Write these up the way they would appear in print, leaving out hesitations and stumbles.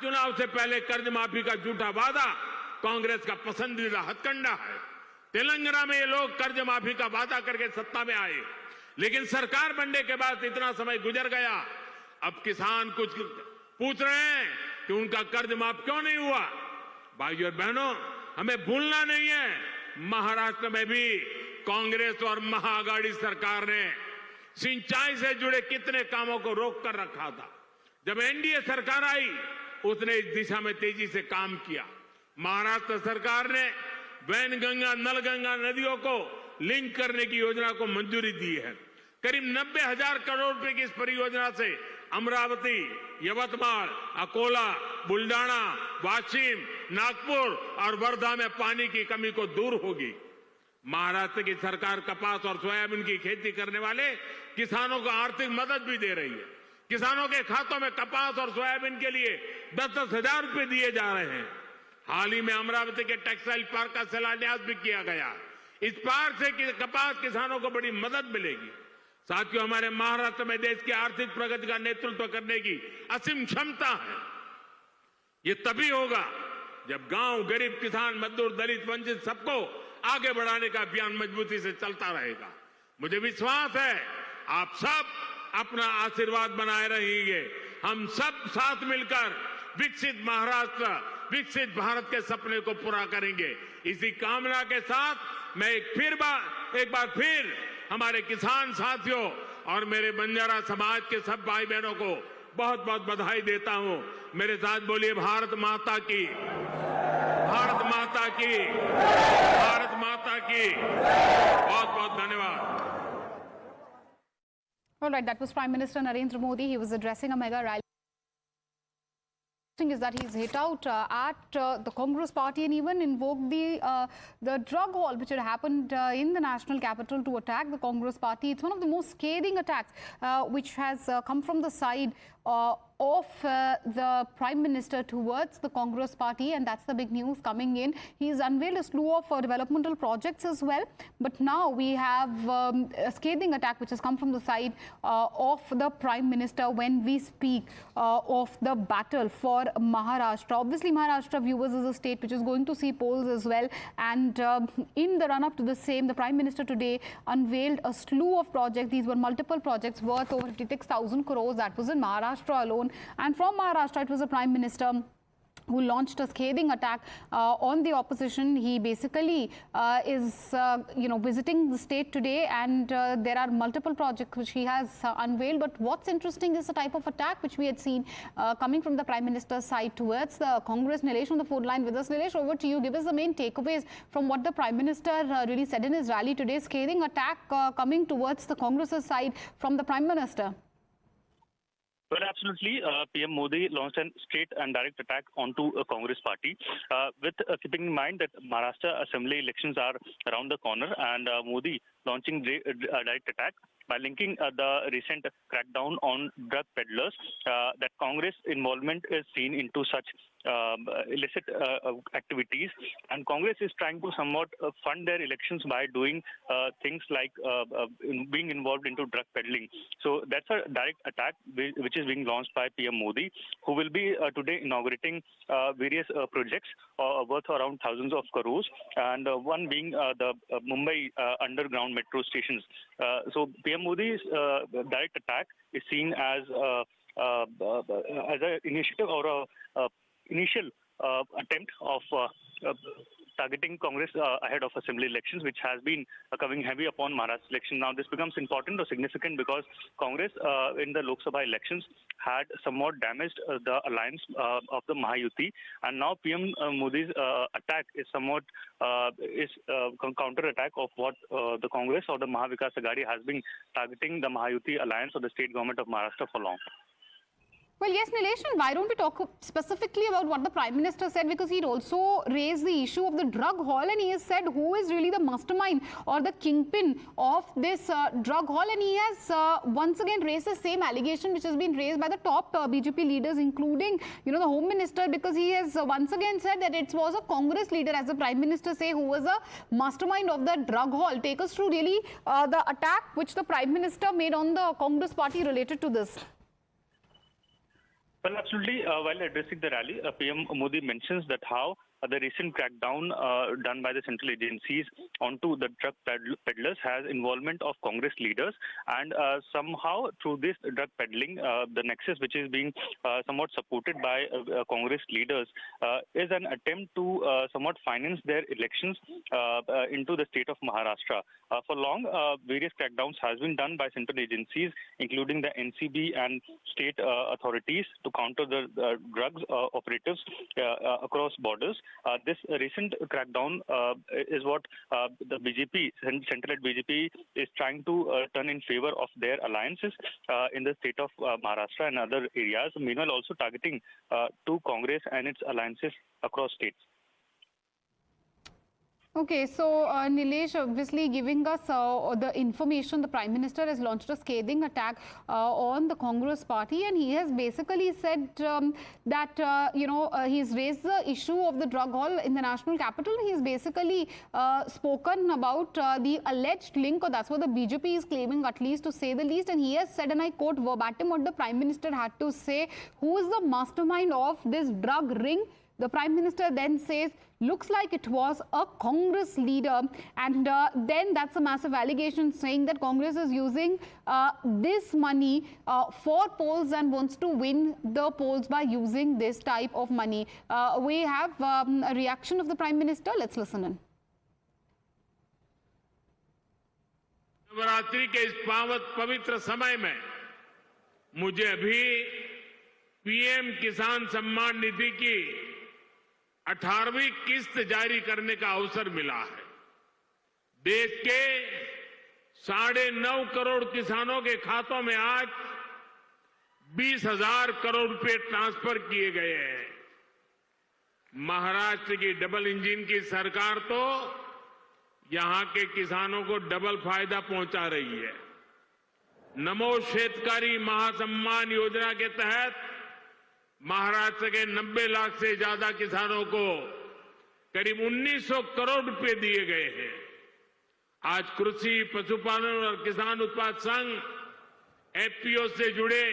चुनाव से पहले कर्ज माफी का झूठा वादा कांग्रेस का पसंदीदा हथकंडा है। तेलंगाना में ये लोग कर्ज माफी का वादा करके सत्ता में आए, लेकिन सरकार बनने के बाद इतना समय गुजर गया, अब किसान कुछ पूछ रहे हैं कि उनका कर्ज माफ क्यों नहीं हुआ। भाइयों और बहनों, हमें भूलना नहीं है, महाराष्ट्र में भी कांग्रेस और महाआघाड़ी सरकार ने सिंचाई से जुड़े कितने कामों को रोक कर रखा था। जब एनडीए सरकार आई, उसने इस दिशा में तेजी से काम किया। महाराष्ट्र सरकार ने वैनगंगा, नलगंगा नदियों को लिंक करने की योजना को मंजूरी दी है। करीब 90,000 करोड़ रुपए की इस परियोजना से अमरावती, यवतमाल, अकोला, बुल्डाना, वाशिम, नागपुर और वर्धा में पानी की कमी को दूर होगी। महाराष्ट्र की सरकार कपास और सोयाबीन की खेती करने वाले किसानों को आर्थिक मदद भी दे रही है। किसानों के खातों में कपास और सोयाबीन के लिए 10-10 हजार रुपए दिए जा रहे हैं। हाल ही में अमरावती के टेक्सटाइल पार्क का शिलान्यास भी किया गया। इस पार्क से कपास किसानों को बड़ी मदद मिलेगी। साथियों, हमारे महाराष्ट्र में देश की आर्थिक प्रगति का नेतृत्व करने की असीम क्षमता है। ये तभी होगा जब गांव, गरीब, किसान, मजदूर, दलित, वंचित सबको आगे बढ़ाने का अभियान मजबूती से चलता रहेगा। मुझे विश्वास है आप सब अपना आशीर्वाद बनाए रहेंगे। हम सब साथ मिलकर विकसित महाराष्ट्र, विकसित भारत के सपने को पूरा करेंगे। इसी कामना के साथ मैं एक बार फिर हमारे किसान साथियों और मेरे बंजारा समाज के सब भाई बहनों को बहुत बहुत बधाई देता हूं। मेरे साथ बोलिए भारत माता की, भारत माता की, भारत माता की। बहुत बहुत धन्यवाद। All right, that was Prime Minister Narendra Modi. He was addressing a mega rally. Is that he's hit out at the Congress party and even invoked the drug haul which had happened in the national capital to attack the Congress party. It's one of the most scathing attacks which has come from the side of the Prime Minister towards the Congress party, and that's the big news coming in. He's unveiled a slew of developmental projects as well, but now we have a scathing attack which has come from the side of the Prime Minister when we speak of the battle for Maharashtra. Obviously, Maharashtra, viewers, is a state which is going to see polls as well, and in the run-up to the same, the Prime Minister today unveiled a slew of projects. These were multiple projects worth over 56,000 crores. That was in Maharashtra alone. And from Maharashtra, it was the Prime Minister who launched a scathing attack on the opposition. He basically is, visiting the state today, and there are multiple projects which he has unveiled. But what's interesting is the type of attack which we had seen coming from the Prime Minister's side towards the Congress. Nilesh on the phone line with us. Nilesh, over to you. Give us the main takeaways from what the Prime Minister really said in his rally today. Scathing attack coming towards the Congress's side from the Prime Minister. Well, absolutely. PM Modi launched a straight and direct attack onto a Congress party, with keeping in mind that Maharashtra assembly elections are around the corner, and Modi launching a direct attack by linking the recent crackdown on drug peddlers, that Congress involvement is seen into such illicit activities, and Congress is trying to somewhat fund their elections by doing things like being involved into drug peddling. So that's a direct attack which is being launched by PM Modi, who will be today inaugurating various projects worth around thousands of crores, and one being the Mumbai underground metro stations. So PM Modi's direct attack is seen as an initiative or a initial attempt of targeting Congress ahead of assembly elections, which has been coming heavy upon Maharashtra election. Now, this becomes important or significant because Congress in the Lok Sabha elections had somewhat damaged the alliance of the Mahayuti, and now PM Modi's attack is somewhat counter attack of what the Congress or the Mahavikas Aghadi has been targeting the Mahayuti alliance or the state government of Maharashtra for long. Well, yes, Nilesh, and why don't we talk specifically about what the Prime Minister said, because he'd also raised the issue of the drug haul, and he has said who is really the mastermind or the kingpin of this drug haul, and he has once again raised the same allegation which has been raised by the top BJP leaders, including, the Home Minister, because he has once again said that it was a Congress leader, as the Prime Minister say, who was a mastermind of the drug haul. Take us through really the attack which the Prime Minister made on the Congress party related to this. Well, absolutely. While addressing the rally, PM Modi mentions that how the recent crackdown done by the central agencies onto the drug peddlers has involvement of Congress leaders, and somehow through this drug peddling, the nexus which is being somewhat supported by Congress leaders is an attempt to somewhat finance their elections into the state of Maharashtra. For long, various crackdowns has been done by central agencies, including the NCB and state authorities, to counter the drugs operatives across borders. This recent crackdown is what the BJP, central BJP, is trying to turn in favor of their alliances in the state of Maharashtra and other areas, meanwhile also targeting to Congress and its alliances across states. Okay, so Nilesh, obviously giving us the information, the Prime Minister has launched a scathing attack on the Congress party, and he has basically said that, he's raised the issue of the drug haul in the national capital. He's basically spoken about the alleged link, or that's what the BJP is claiming, at least to say the least, and he has said, and I quote verbatim what the Prime Minister had to say, who is the mastermind of this drug ring? The Prime Minister then says, looks like it was a Congress leader, and then that's a massive allegation saying that Congress is using this money for polls and wants to win the polls by using this type of money. We have a reaction of the Prime Minister. Let's listen in. Navratri के इस पवित्र समय में मुझे अभी PM किसान सम्मान निधि की 18वीं किस्त जारी करने का अवसर मिला है। देश के 9.5 करोड़ किसानों के खातों में आज 20,000 करोड़ रुपए ट्रांसफर किए गए हैं। महाराष्ट्र की डबल इंजन की सरकार तो यहां के किसानों को डबल फायदा पहुंचा रही है। नमो शेतकारी महासम्मान योजना के तहत महाराष्ट्र के 90 लाख से ज्यादा किसानों को करीब 1900 करोड़ रुपए दिए गए हैं। आज कृषि, पशुपालन और किसान उत्पाद संघ एफपीओ से जुड़े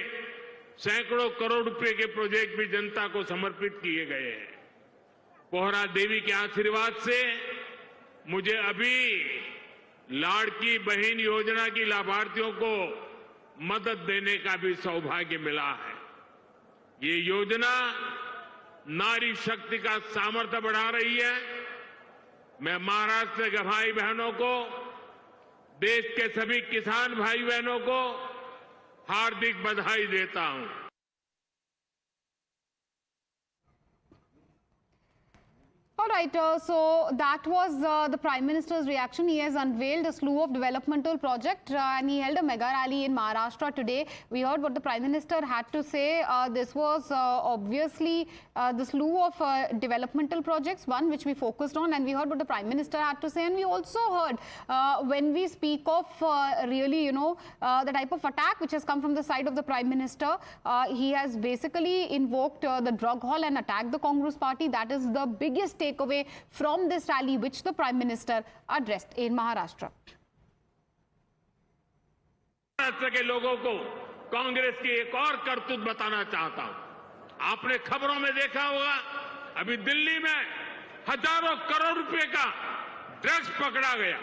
सैकड़ों करोड़ रुपए के प्रोजेक्ट भी जनता को समर्पित किए गए हैं। पोहरा देवी के आशीर्वाद से मुझे अभी लाड़की बहन योजना की लाभार्थियों को मदद देने का भी सौभाग्य मिला है। ये योजना नारी शक्ति का सामर्थ्य बढ़ा रही है। मैं महाराष्ट्र के भाई बहनों को, देश के सभी किसान भाई बहनों को हार्दिक बधाई देता हूं। All right, so that was the Prime Minister's reaction. He has unveiled a slew of developmental projects and he held a mega rally in Maharashtra today. We heard what the Prime Minister had to say. This was obviously the slew of developmental projects, one which we focused on, and we heard what the Prime Minister had to say. And we also heard when we speak of really, the type of attack which has come from the side of the Prime Minister, he has basically invoked the drug haul and attacked the Congress party. That is the biggest takeaway from this rally which the Prime Minister addressed in Maharashtra. Maharashtra के लोगों को कांग्रेस की एक और करतूत बताना चाहता हूं। आपने खबरों में देखा होगा, अभी दिल्ली में हजारों करोड़ रुपए का ड्रग्स पकड़ा गया,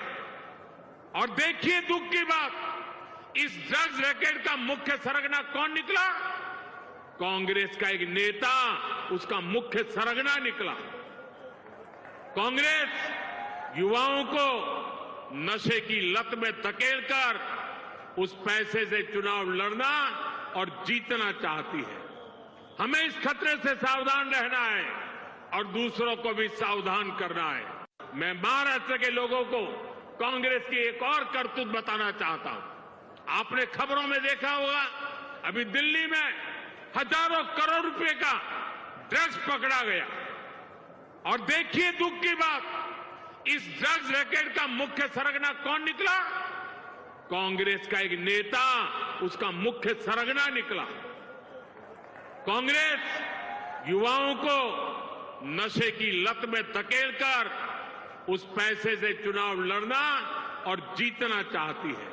और देखिए दुख की बात, इस ड्रग्स रैकेट का मुख्य सरगना कौन निकला? कांग्रेस का एक नेता उसका मुख्य सरगना निकला। कांग्रेस युवाओं को नशे की लत में धकेलकर उस पैसे से चुनाव लड़ना और जीतना चाहती है। हमें इस खतरे से सावधान रहना है और दूसरों को भी सावधान करना है। मैं महाराष्ट्र के लोगों को कांग्रेस की एक और करतूत बताना चाहता हूं। आपने खबरों में देखा होगा, अभी दिल्ली में हजारों करोड़ रुपए का ड्रग्स पकड़ा गया, और देखिए दुख की बात, इस ड्रग्स रैकेट का मुख्य सरगना कौन निकला? कांग्रेस का एक नेता उसका मुख्य सरगना निकला। कांग्रेस युवाओं को नशे की लत में धकेलकर उस पैसे से चुनाव लड़ना और जीतना चाहती है।